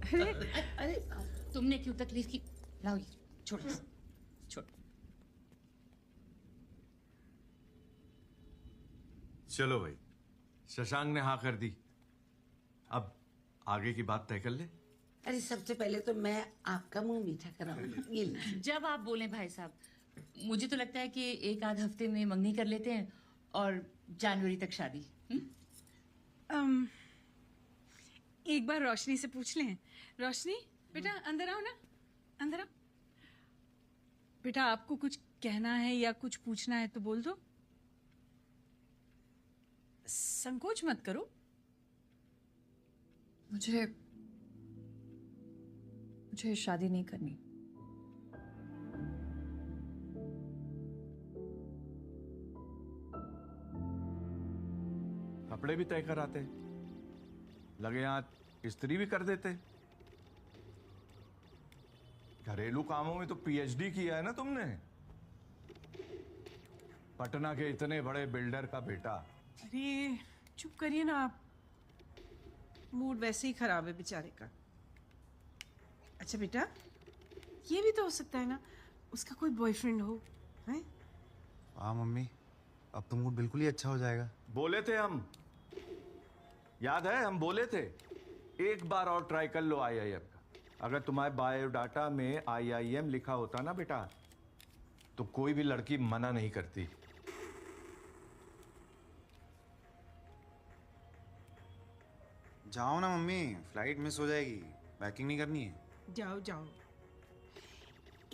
अरे तुमने क्यों तकलीफ की? लाओ ये, छोड़ छोड़। चलो भाई, शशांक ने हाँ कर दी, अब आगे की बात तय कर ले। अरे सबसे पहले तो मैं आपका मुंह मीठा कराऊंगी। ये लीजिए। जब आप बोले भाई साहब, मुझे तो लगता है कि एक आध हफ्ते में मंगनी कर लेते हैं और जनवरी तक शादी। एक बार रोशनी से पूछ लें। रोशनी बेटा अंदर आओ ना, अंदर आओ। बेटा आपको कुछ कहना है या कुछ पूछना है तो बोल दो, संकोच मत करो। मुझे शादी नहीं करनी। कपड़े भी तय कराते, लगे हाथ इस्त्री भी कर देते। घरेलू कामों में तो पीएचडी किया है ना तुमने। पटना के इतने बड़े बिल्डर का बेटा। अरे चुप करिए ना आप, मूड वैसे ही खराब है बेचारे का। अच्छा बेटा, ये भी तो हो सकता है ना उसका कोई बॉयफ्रेंड हो, हैं? हाँ मम्मी, अब तो मूड बिल्कुल ही अच्छा हो जाएगा। बोले थे हम, याद है हम बोले थे एक बार और ट्राई कर लो आईआईएम का। अगर तुम्हारे बायोडाटा में आईआईएम लिखा होता ना बेटा, तो कोई भी लड़की मना नहीं करती। जाओ ना मम्मी, फ्लाइट मिस हो जाएगी, पैकिंग नहीं करनी है। जाओ जाओ,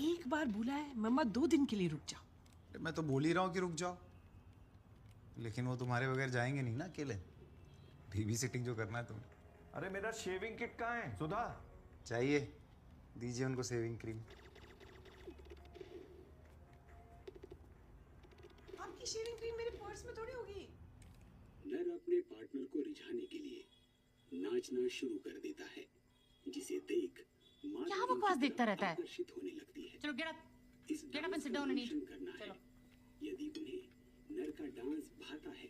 एक बार बुला है मम्मा, 2 दिन के लिए रुक जाओ। मैं तो बोल ही रहा हूँ कि रुक जाओ, लेकिन वो तुम्हारे बगैर जाएंगे नहीं ना अकेले। बेबी सिटिंग जो करना है तुम्हें। अरे मेरा शेविंग किट कहाँ है सुधा? चाहिए, दीजिए उनको सेविंग क्रीम। आपकी शेविंग क्रीम मेरे पर्स में थोड़ी होगी। नर अपने पार्टनर को रिझाने के लिए नाचना शुरू कर देता है, जिसे देख क्या बकवास देखता रहता है? आकर्षित होने लगती है। चलो गेट अप, इस get up and sit down and eat. करना है। चलो। यदि उन्हें नर का डांस भाता है,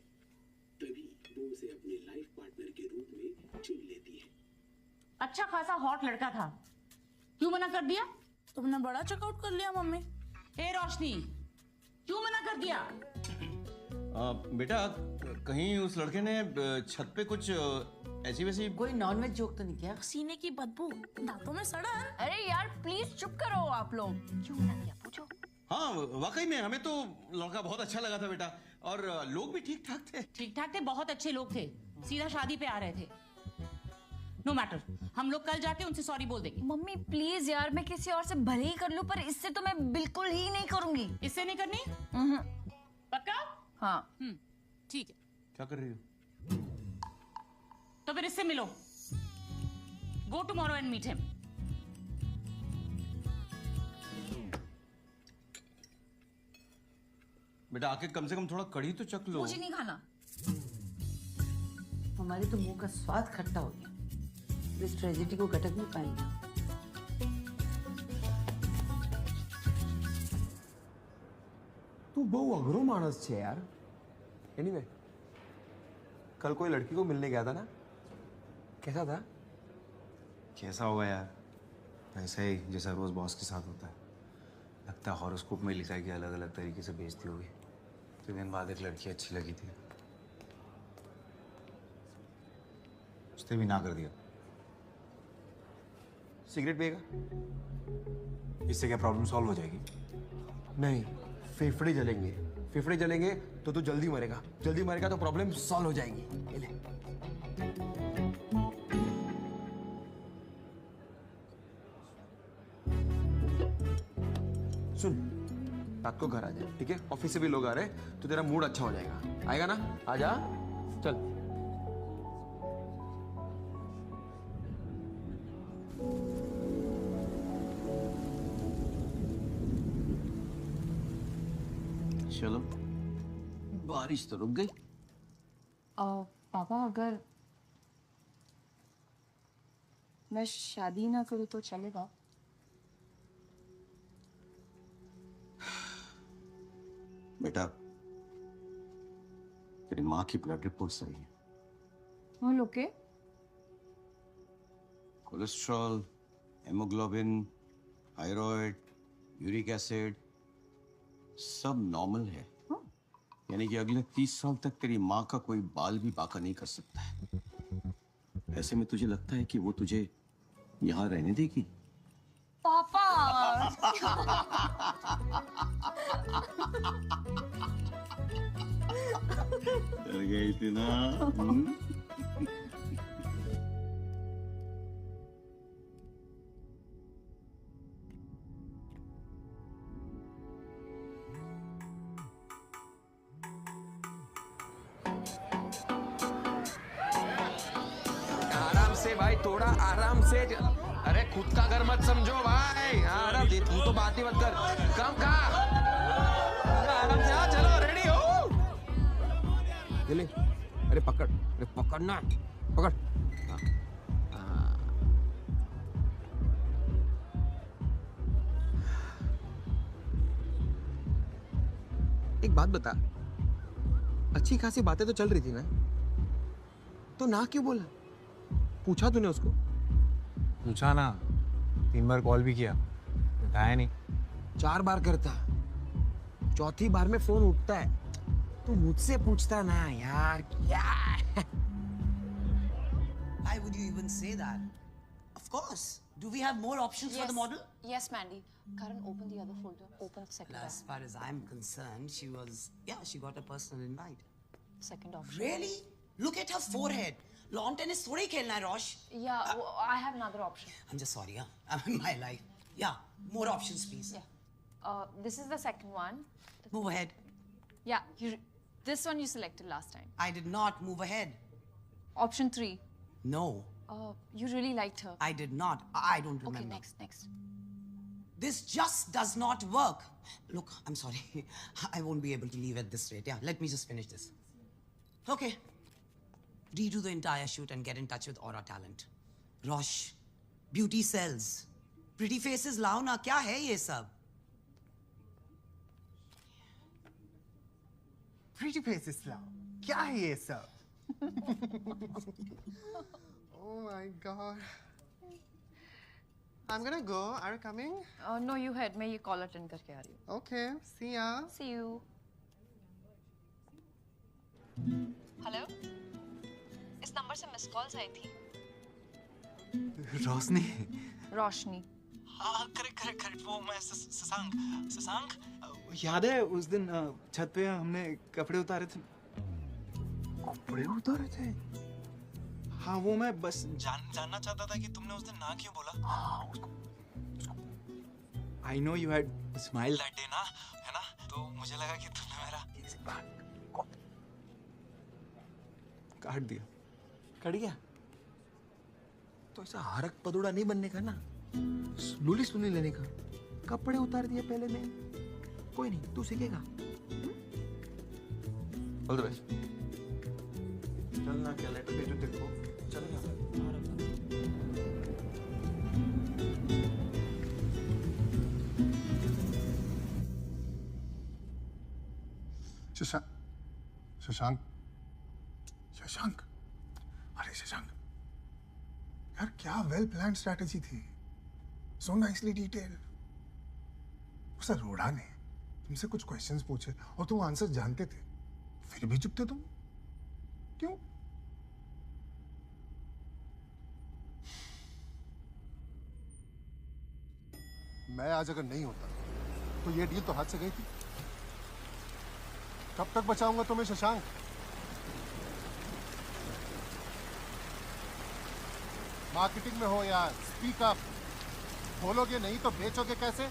तभी वो उसे अपने लाइफ पार्टनर के रूप में चुन लेती है। अच्छा खासा हॉट लड़का था, क्यों मना कर दिया? तुमने बड़ा चेकआउट कर लिया मम्मी। हे रोशनी, क्यों मना कर दिया? बेटा कहीं उस लड़के ने छत पे कुछ ऐसी वैसी कोई नॉनवेज जोक तो नहीं किया? सीने की बदबू, दांतों में सड़न। अरे यार प्लीज चुप करो आप लोग। क्यों मना किया पूछो। हाँ वाकई में हमें तो लड़का बहुत अच्छा लगा था बेटा, और लोग भी ठीक ठाक थे। ठीक ठाक थे, बहुत अच्छे लोग थे, सीधा शादी पे आ रहे थे। नो मैटर, हम लोग कल जाके उनसे सॉरी बोल देंगे। मम्मी प्लीज यार, मैं किसी और से भले ही कर लूं, पर इससे तो मैं बिल्कुल ही नहीं करूंगी। इससे नहीं करनी? पक्का? हाँ ठीक है। क्या कर रही हो? तो फिर इससे मिलो, go tomorrow and meet him. बेटा आके कम से कम थोड़ा कढ़ी तो चख लो। मुझे नहीं खाना। हमारे तो मुंह का स्वाद खट्टा हो गया, इस ट्रेजेडी को गटक नहीं पाएंगे। તું બહુ અઘરો માણસ છે યાર। એનીવે, कल कोई लड़की को मिलने गया था ना, कैसा था? कैसा होगा यार, वैसा ही जैसा रोज बॉस के साथ होता है। लगता है हॉरोस्कोप में लिखा है कि अलग अलग तरीके से बेइज्जती होगी। 3 दिन बाद एक लड़की अच्छी लगी थी, उसने भी ना कर दिया। सिगरेट पिएगा? इससे क्या प्रॉब्लम सॉल्व हो जाएगी? नहीं, फेफड़े जलेंगे। फेफड़े जलेंगे तो तू जल्दी मरेगा, जल्दी मरेगा तो प्रॉब्लम सॉल्व हो जाएगी। ये ले। सुन, रात को घर आ जा, ठीक है? ऑफिस से भी लोग आ रहे हैं तो तेरा मूड अच्छा हो जाएगा। आएगा ना? आजा, चल। चलो, बारिश तो रुक गई। पापा अगर मैं शादी ना करूँ तो चलेगा? बेटा तेरी माँ की ब्लड रिपोर्ट सही है। हाँ लोके, cholesterol, haemoglobin, thyroid, uric acid सब नॉर्मल है। यानी कि अगले 30 साल तक तेरी माँ का कोई बाल भी बाका नहीं कर सकता है। ऐसे में तुझे लगता है कि वो तुझे यहाँ रहने देगी? पापा डर गई थी ना? आराम से भाई, थोड़ा आराम से। अरे खुद का घर मत समझो भाई। आराम से, तू तो बात ही मत कर। काम का आराम से। हाँ चलो, रेडी हो? दिल्ली, अरे पकड़, अरे पकड़ना, पकड़। एक बात बता, अच्छी खासी बातें तो चल रही थी ना, तो ना क्यों बोला? पूछा तूने उसको? पूछा ना, 3 बार कॉल भी किया, उठाया नहीं। 4 बार करता, चौथी बार में फोन उठता है। तू मुझसे पूछता ना यार, क्या? Why would you even say that? Of course. Do we have more options for the model? Yes, Mandy. Karan, open the other folder. Open the second As far as I'm concerned, she got a personal invite. second option. Really? Look at her forehead. Lawn tennis थोड़ी खेलना है, Rosh. Yeah, I have another option. I'm just sorry, huh? I'm in my life. Yeah, more options, please. Yeah. This is the second one. Move ahead. Yeah, this one you selected last time. I did not move ahead. Option 3. No, You really liked her. I did not. I don't remember. Okay, next. This just does not work. Look, I'm sorry. I won't be able to leave at this rate. Yeah, let me just finish this. Okay. Redo the entire shoot and get in touch with Aura Talent. Rosh, beauty sells. Pretty faces lao na, kya hai ye sab? Pretty faces lao. क्या है ये सब? Oh my god. I'm gonna go. Are you coming? No, you head. मैं ये call attend करके आ रही हूँ. Okay. See ya. See you. Hello? इस नंबर से मिस कॉल्स आई थी. रोशनी। रोशनी. हाँ, करेक्ट। वो मैं शशांक। याद है उस दिन छत पे हमने कपड़े उतारे थे? कपड़े उतारे थे? हाँ, वो मैं बस जानना चाहता था कि तुमने उस दिन ना क्यों बोला। हाँ, उसको I know you had smiled that day ना, है ना? तो मुझे लगा कि तुमने मेरा काट दिया। कट गया? तो ऐसा हरक पदुड़ा नहीं बनने का ना, स्लोली लेने का। कपड़े उतार दिए पहले में, कोई नहीं, तू सीखेगा। All the best. चलना, क्या लेटर भेजो तेरे को? चलना। शशांक, अरे शशांक, यार क्या वेल प्लान स्ट्रैटेजी थी। So nicely detail. उस अरोड़ा ने तुमसे कुछ क्वेश्चंस पूछे और तुम आंसर जानते थे, फिर भी चुप थे तुम। क्यों? मैं आज अगर नहीं होता तो ये डील तो हाथ से गई थी। कब तक बचाऊंगा तुम्हें शशांक? मार्केटिंग में हो यार, स्पीक अप। बोलोगे नहीं तो बेचोगे कैसे?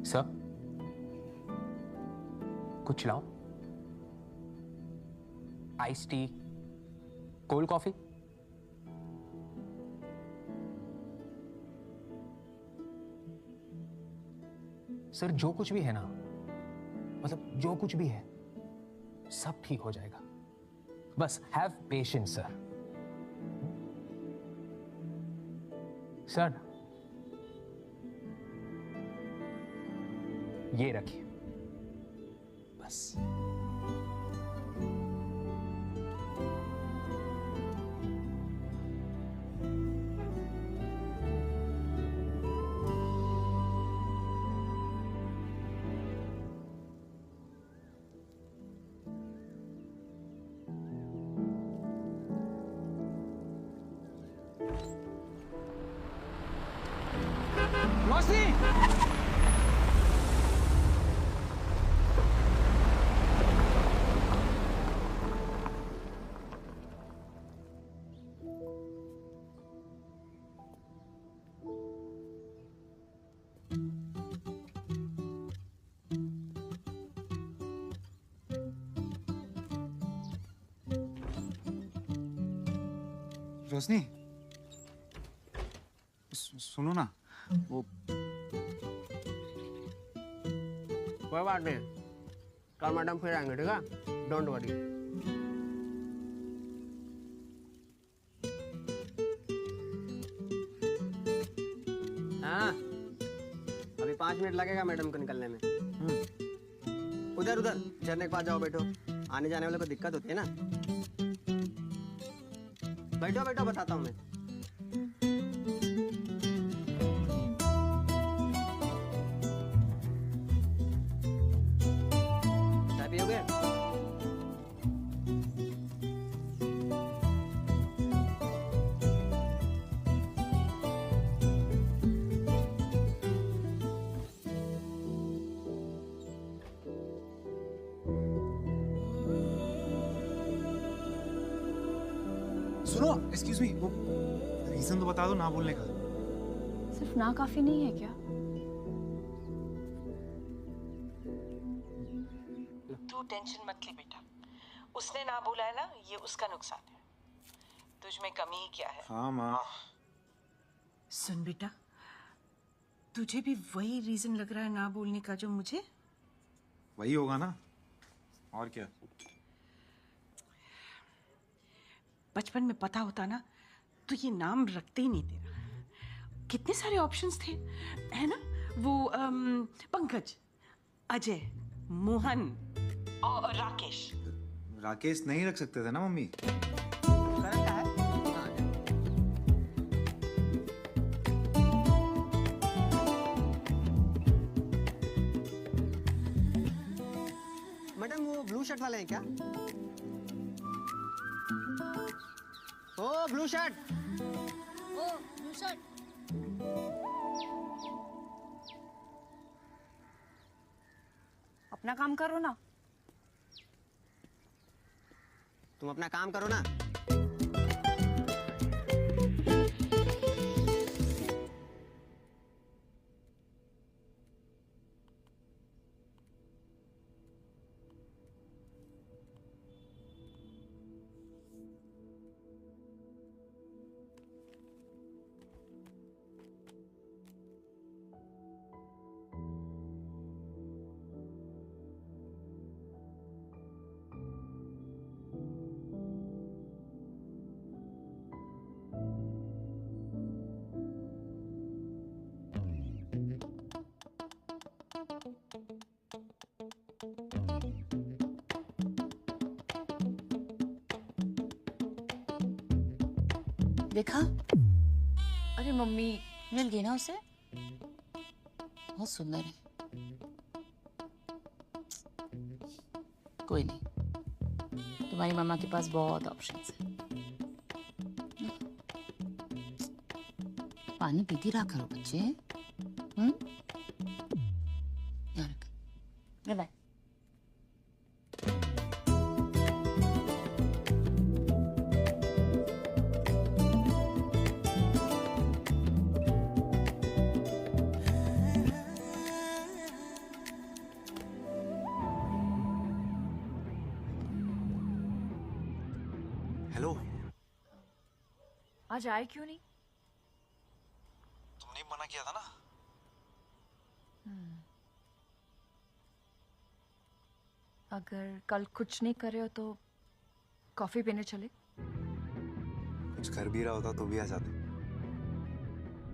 सर, कुछ लाओ। Ice tea, cold coffee. Sir, जो कुछ भी है ना, मतलब जो कुछ भी है, सब ठीक हो जाएगा। बस हैव पेशेंस सर। सर ये रखिए बस। रोशनी, रोशनी, सुनो ना, वो कोई बात नहीं, कल मैडम फिर आएंगे, ठीक है? Don't worry. हाँ, अभी 5 मिनट लगेगा मैडम को निकलने में। उधर उधर झरने के पास जाओ, बैठो। आने जाने वाले को दिक्कत होती है ना। बैठो बैठो, बताता हूँ मैं। चाय पियोगे? सुनो, एक्सक्यूज मी, वो रीजन तो बता दो ना बोलने का। सिर्फ ना काफी नहीं है क्या? तू टेंशन मत ले बेटा, उसने ना बोला है ना, ये उसका नुकसान है। तुझ में कमी ही क्या है? हाँ माँ। सुन बेटा, तुझे भी वही रीजन लग रहा है ना बोलने का जो मुझे? वही होगा ना, और क्या। बचपन में पता होता ना तो ये नाम रखते ही नहीं तेरा। कितने सारे ऑप्शंस थे, है ना? वो पंकज, अजय, मोहन और राकेश। राकेश नहीं रख सकते थे ना मम्मी? मैडम वो ब्लू शर्ट वाले हैं क्या? ओ ब्लू शर्ट। ओ ब्लू शर्ट। अपना काम करो ना। तुम अपना काम करो ना। देखा? अरे मम्मी, मिल गई ना उसे? बहुत सुंदर है। कोई नहीं, तुम्हारी मामा के पास बहुत ऑप्शंस है। पानी पीती रहा करो बच्चे। यार, बाय। हेलो, आज आए क्यों नहीं? तुमने मना किया था ना। अगर कल कुछ नहीं करे हो तो कॉफी पीने चले? कुछ कर भी रहा होता तो भी आ जाते।